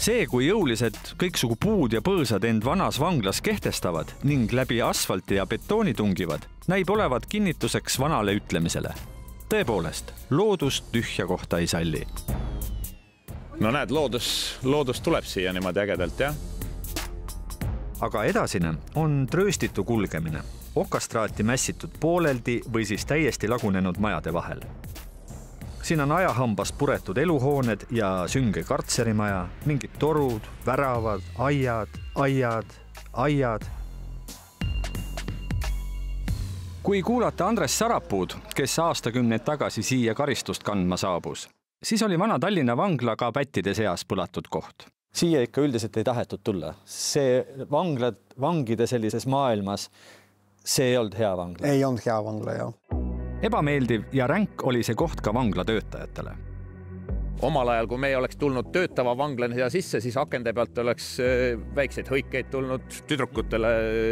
See, kui jõulised kõiksugu puud ja põõsad end vanas vanglas kehtestavad ning läbi asfalti ja betooni tungivad, näib olevat kinnituseks vanale ütlemisele. Tõepoolest, loodus tühja kohta ei salli. No näed, loodus tuleb siia niimoodi ägedalt, jah? Aga edasine on trööstitu kulgemine, okastraati mässitud pooleldi või siis täiesti lagunenud majade vahel. Siin on ajahambas puretud eluhooned ja sünge kartserimaja, mingid torud, väravad, aiad. Kui kuulata Andres Sarapuud, kes aastakümneid tagasi siia karistust kandma saabus, siis oli vana Tallinna vangla ka pättide seas põlatud koht. Siia ikka üldiselt ei tahetud tulla. See vangide sellises maailmas, see ei olnud hea vangla. Ei olnud hea vangla, jah. Ebameeldiv ja ränk oli see koht ka vangla töötajatele. Omal ajal, kui me oleks tulnud töötava vanglane siia sisse, siis akende pealt oleks väikseid hõikeid tulnud, tüdrukutele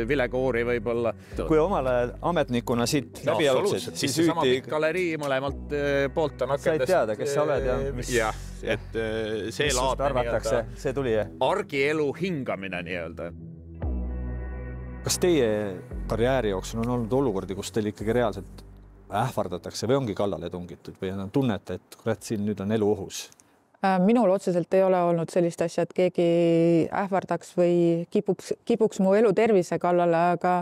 vilekoori võib-olla. Kui omal ajal ametnikuna siit läbi jaluksid, siis sama pikk galerii mõlemalt poolt on akendest. Sa ei teada, kes sa oled ja mis... Jah, et see laadne see tuli, argielu hingamine nii-öelda. Kas teie karjääri jooksul on olnud olukordi, kus teil ikkagi reaalselt ähvardatakse või ongi kallale tungitud või tunnete, et kurat, siin nüüd on elu ohus? Minul otseselt ei ole olnud sellist asja, et keegi ähvardaks või kipuks mu elu tervise kallale, aga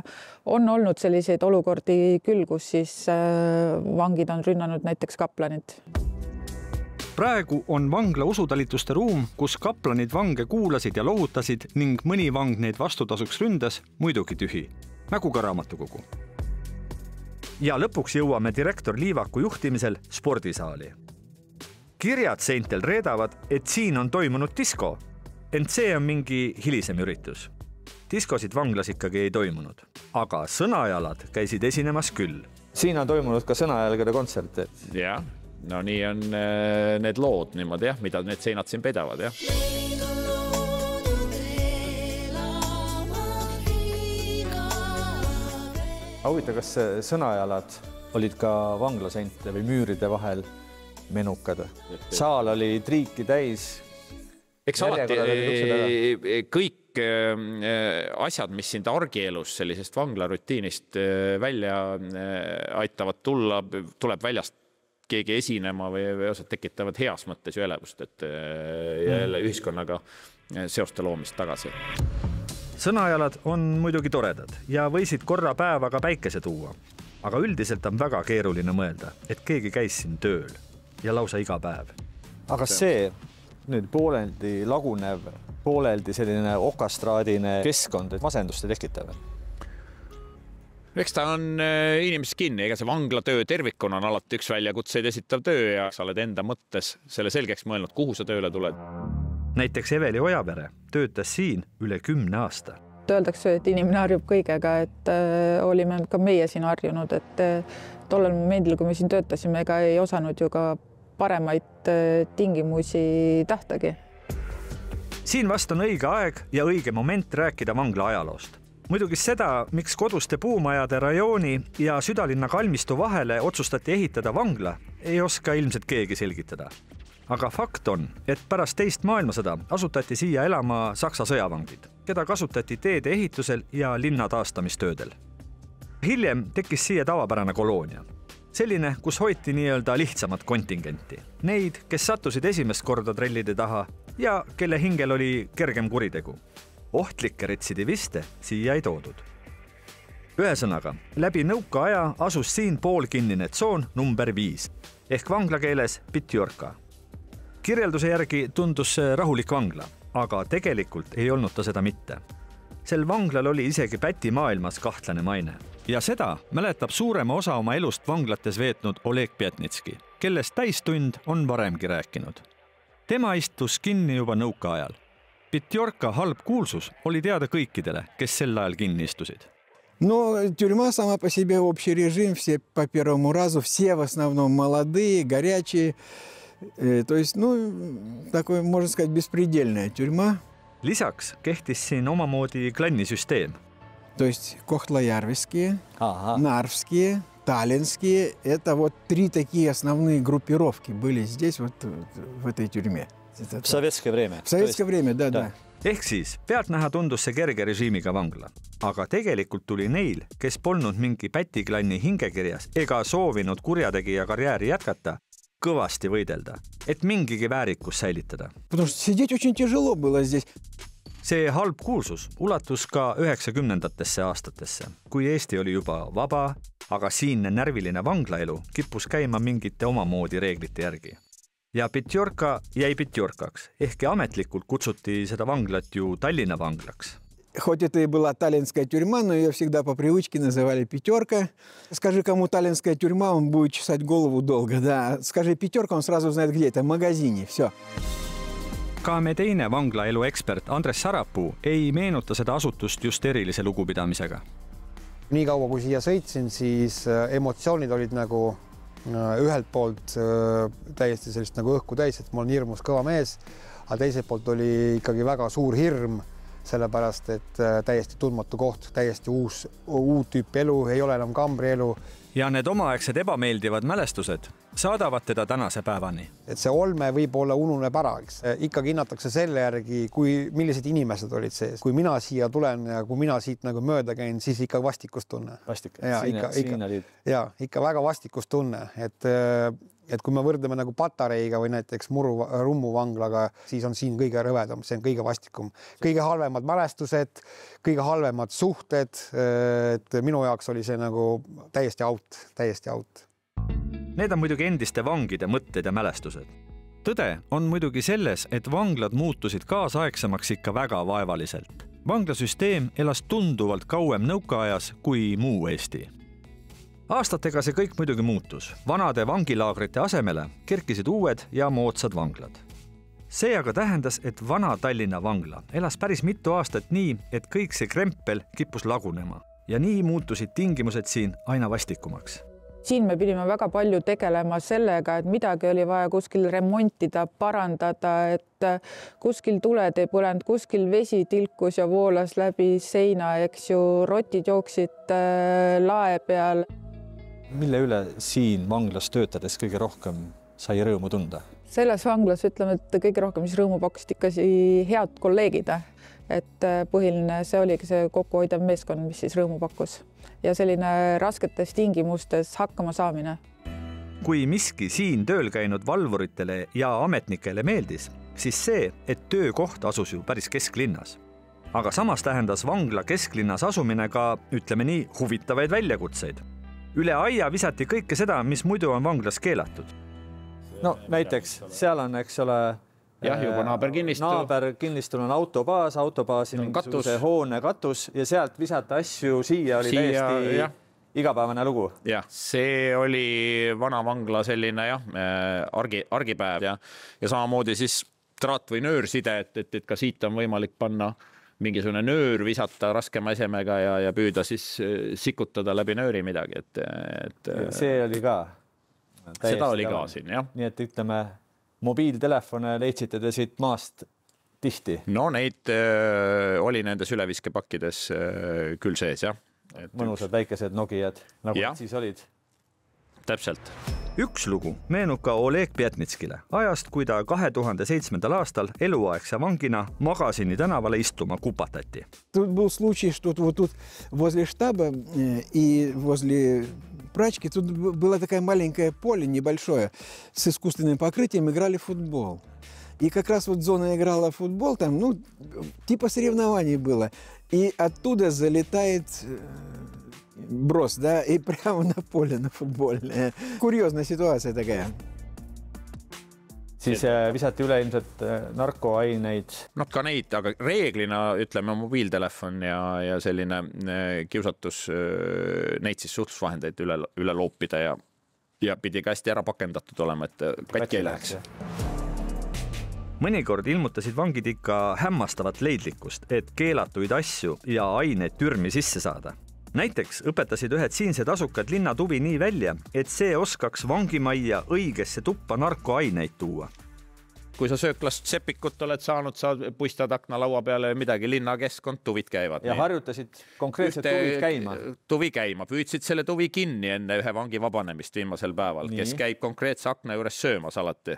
on olnud selliseid olukordi küll, kus siis vangid on rünnanud näiteks kaplanid. Praegu on vangla usutalituste ruum, kus kaplanid vange kuulasid ja lohutasid ning mõni vang neid vastutasuks ründas, muidugi tühi, nagu ka raamatukogu. Ja lõpuks jõuame direktor Liivaku juhtimisel spordisaali. Kirjad seintel reedavad, et siin on toimunud disko, ent see on mingi hilisem üritus. Diskosid vanglas ikkagi ei toimunud, aga sõnajalad käisid esinemas küll. Siin on toimunud ka sõnajalgade kontserte. Jah, no nii on need lood niimoodi, jah, mida need seinad siin pedavad, jah. Huvita, kas sõnajalad olid ka vanglaseinte või müüride vahel menukad? Saal oli triiki täis. Eks alati kõik asjad, mis sind argielus sellisest vanglarutiinist välja aitavad tulla, tuleb väljast keegi esinema või osad tekitavad heas mõttes ju elevust, et jälle ühiskonnaga seoste loomist tagasi. Sõnajalad on muidugi toredad ja võisid korra päevaga päikese tuua, aga üldiselt on väga keeruline mõelda, et keegi käis siin tööl ja lausa iga päev. Aga see nüüd pooleldi lagunev, pooleldi selline okastraadine keskkond, et masendust ei tekitavad? Eks ta on inimesest kinni, ega see vanglatöö tervikuna on alati üks väljakutseid esitav töö ja sa oled enda mõttes selle selgeks mõelnud, kuhu sa tööle tuled. Näiteks Eveli Ojavere töötas siin üle 10 aasta. Öeldakse, et inimene harjub kõigega, et olime ka meie siin harjunud, et tollel momendil, kui me siin töötasime, ega ei osanud ju ka paremaid tingimusi tähtagi. Siin vast on õige aeg ja õige moment rääkida vangla ajaloost. Muidugi seda, miks koduste puumajade rajooni ja südalinna kalmistu vahele otsustati ehitada vangla, ei oska ilmselt keegi selgitada. Aga fakt on, et pärast teist maailmasõda asutati siia elama Saksa sõjavangid, keda kasutati teede ehitusel ja linna taastamistöödel. Hiljem tekkis siia tavapärane koloonia. Selline, kus hoiti nii-öelda lihtsamat kontingenti. Neid, kes sattusid esimest korda trellide taha ja kelle hingel oli kergem kuritegu. Ohtlikke retsidiviste siia ei toodud. Ühesõnaga, läbi nõukaaja asus siin poolkinnine tsoon number 5 ehk vanglakeeles Pitjorka. Kirjelduse järgi tundus see rahulik vangla, aga tegelikult ei olnud ta seda mitte. Sel vanglal oli isegi päti maailmas kahtlane maine. Ja seda mäletab suurema osa oma elust vanglates veetnud Oleg Pjatnitski, kellest täistund on varemgi rääkinud. Tema istus kinni juba nõukaajal. Pitjorka halb kuulsus oli teada kõikidele, kes sel ajal kinni istusid. Но тюрьма сама по себе общий режим, все по первому разу, все в основном молодые, горячие. То есть, такой, можно сказать, беспредельная тюрьма. Lisaks kehtis siin omamoodi klannisüsteem. То есть Kohtla-Järveskие, Narvskие, таллинские. Это вот 3 такие основные группировки были здесь, вот в этой тюрьме. В советское время. В советское время, да. Ehk siis pealtnäha tundus see kerge režiimiga vangla, aga tegelikult tuli neil, kes polnud mingi pätiklanni hingekirjas ega soovinud kurjategija karjääri jätkata, kõvasti võidelda, et mingigi väärikus säilitada. Потому что сидеть очень тяжело было здесь. See halb kuulsus ulatus ka 90-ndatesse aastatesse, kui Eesti oli juba vaba, aga siinne närviline vanglaelu kippus käima mingite omamoodi reeglite järgi. Ja Petjorka jäi Petjorkaks, ehkki ametlikult kutsuti seda vanglat ju Tallinna vanglaks. Хоть это и была таллинская тюрьма, но ее всегда по привычке называли «Пятерка». Скажи, кому таллинская тюрьма, он будет чесать голову долго. Да. Скажи «Пятерка», он сразу знает, где это. В магазине. Все. Ka me teine vanglaelu ekspert Andres Sarapuu ei meenuta seda asutust just erilise lugupidamisega. Nii kaua, kui siia sõitsin, siis emotsioonid olid nagu ühelt poolt täiesti sellist nagu õhku täis, et ma olen hirmus kõva mees, aga teiselt poolt oli ikkagi väga suur hirm, sellepärast, et täiesti tundmatu koht, täiesti uut tüüpi elu, ei ole enam kambrielu. Ja need omaaegsed ebameeldivad mälestused saadavad teda tänase päevani. Et see olme võib-olla ununeb ära, eks. Ikkagi hinnatakse selle järgi, millised inimesed olid sees. Kui mina siia tulen ja kui mina siit nagu mööda käin, siis ikka vastikustunne. Ikka väga vastikustunne, et kui me võrdleme nagu Patareiga või näiteks Rummu vanglaga, siis on siin kõige rõvedam, see on kõige vastikum. Kõige halvemad mälestused, kõige halvemad suhted, et minu jaoks oli see nagu täiesti out. Need on muidugi endiste vangide mõtted ja mälestused. Tõde on muidugi selles, et vanglad muutusid kaasaegsemaks ikka väga vaevaliselt. Vanglasüsteem elas tunduvalt kauem nõukaajas kui muu Eesti. Aastatega see kõik muidugi muutus. Vanade vangilaagrite asemele kerkisid uued ja moodsad vanglad. See aga tähendas, et vana Tallinna vangla elas päris mitu aastat nii, et kõik see krempel kippus lagunema. Ja nii muutusid tingimused siin aina vastikumaks. Siin me pidime väga palju tegelema sellega, et midagi oli vaja kuskil remontida, parandada, et kuskil tuled ei põlenud, kuskil vesi tilkus ja voolas läbi seina, eks ju, rotid jooksid lae peal. Mille üle siin vanglas töötades kõige rohkem sai rõõmu tunda? Selles vanglas ütleme, et kõige rohkem mis rõõmu pakkusid ikka head kolleegid. Et põhiline see oligi see kokkuhoidev meeskond, mis siis rõõmu pakkus. Ja selline rasketes tingimustes hakkama saamine. Kui miski siin tööl käinud valvuritele ja ametnikele meeldis, siis see, et töökoht asus ju päris kesklinnas. Aga samas tähendas vangla kesklinnas asumine ka, ütleme nii, huvitavaid väljakutseid. Üle aia visati kõike seda, mis muidu on vanglas keelatud. No näiteks seal on, eks ole, juba naaberkinnistul on autobaas, autobaasi mingisuguse hoone katus ja sealt visata asju siia oli täiesti igapäevane lugu. Ja, see oli vana vangla selline argipäev ja samamoodi siis traat või nöörside, et ka siit on võimalik panna mingisugune nöör, visata raskema esemega ja püüda siis sikutada läbi nööri midagi. See oli ka. Seda oli ka siin, jah. Nii et ütleme, mobiiltelefone leidsite te siit maast tihti? No neid oli nendes üleviskepakkides küll sees, jah. Mõnusad väikesed Nokiad, nagu siis olid. Täpselt. Üks lugu meenub ka Oleg Pjatnitskile ajast, kui ta 2007. aastal eluaegse vangina Magasini tänavale istuma kupatati. Тут был случай, что вот тут возле штаба и возле прачки тут было такое маленькое поле небольшое с искусственным покрытием, играли в футбол. И как раз вот зона играла в футбол, там, ну, типа соревнований было. И оттуда залетает брос, да, и прямо на поле, на футбольное. Курьезная ситуация такая. Siis visati üle ilmselt narkoaineid. No ka neid, aga reeglina ütleme mobiiltelefon ja selline kiusatus neid siis suhtlusvahendeid üle loopida ja pidi ka hästi ära pakendatud olema, et katki ei läheks. Mõnikord ilmutasid vangid ikka hämmastavat leidlikkust, et keelatuid asju ja aineid türmi sisse saada. Näiteks õpetasid ühed siinsed asukad linnatuvi nii välja, et see oskaks vangimajja õigesse tuppa narkoaineid tuua. kui sa sööklast sepikut oled saanud, sa puistad aknalaua peale midagi, linnakeskkond, tuvid käivad. Ja harjutasid konkreetselt tuvid käima? Tuvi käima, püüdsid selle tuvi kinni enne ühe vangi vabanemist viimasel päeval, kes käib konkreetse akna juures söömas alati.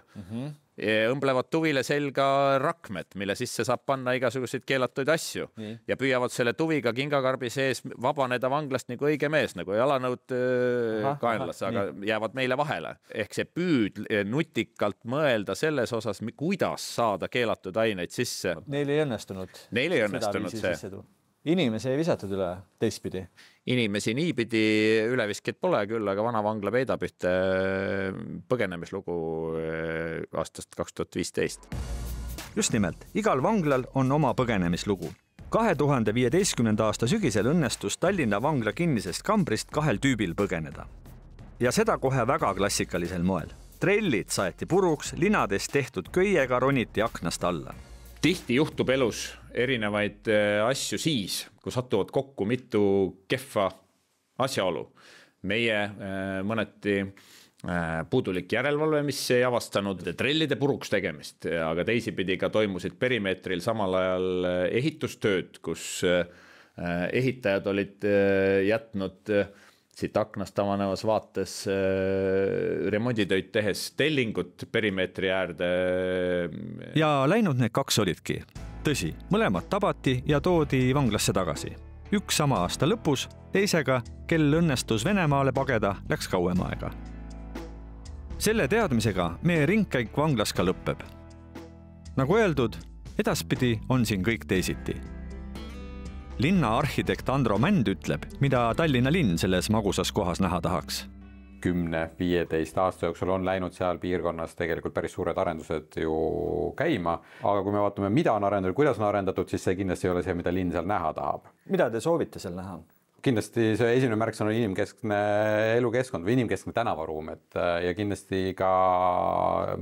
Õmblevad tuvile selga rakmed, mille sisse saab panna igasuguseid keelatuid asju ja püüavad selle tuviga kingakarbi sees vabaneda vanglast nagu õige mees, nagu jalanõud kaenlas, aga jäävad meile vahele. Ehk see püüd nutikalt mõelda selles osas, kuidas saada keelatud aineid sisse. Neil ei õnnestunud. Neil ei õnnestunud see. Inimesi ei visatud üle teistpidi? Inimesi niipidi üleviskid pole küll, aga vana vangla peidab ühte põgenemislugu aastast 2015. Just nimelt, igal vanglal on oma põgenemislugu. 2015. aasta sügisel õnnestus Tallinna vangla kinnisest kambrist 2 tüübil põgeneda. Ja seda kohe väga klassikalisel moel. Trellid saeti puruks, linades tehtud köiega roniti aknast alla. Tihti juhtub elus erinevaid asju siis, kui satuvad kokku mitu kehva asjaolu. Meie mõneti puudulik järelevalve, mis ei avastanud trellide puruks tegemist, aga teisipidi ka toimusid perimeetril samal ajal ehitustööd, kus ehitajad olid jätnud siit aknast avanevas vaates remonditöid tehes tellingut perimeetri äärde. Ja läinud need 2 olidki. Tõsi, mõlemad tabati ja toodi vanglasse tagasi. Üks sama aasta lõpus, teisega, kel õnnestus Venemaale pageda, läks kauem aega. Selle teadmisega meie ringkäik vanglas ka lõpeb. Nagu öeldud, edaspidi on siin kõik teisiti. Linna arhitekt Andro Mänd ütleb, mida Tallinna linn selles magusas kohas näha tahaks. 10-15 aasta jooksul on läinud seal piirkonnas tegelikult päris suured arendused ju käima, aga kui me vaatame, mida on arendatud, kuidas on arendatud, siis see kindlasti ei ole see, mida linn seal näha tahab. Mida te soovite seal näha? Kindlasti see esimene märksõna on inimkeskne elukeskkond või inimkeskne tänavaruum, ja kindlasti ka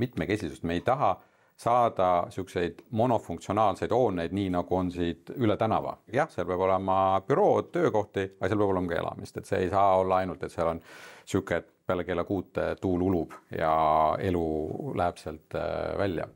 mitmekesisust me ei taha saada selliseid monofunktsionaalseid hooneid, nii nagu on siit üle tänava. Jah, seal peab olema bürood, töökohti, aga seal peab olema ka elamist. Et see ei saa olla ainult, et seal on selline, et peale kella 6 tuul ulub ja elu läheb sealt välja.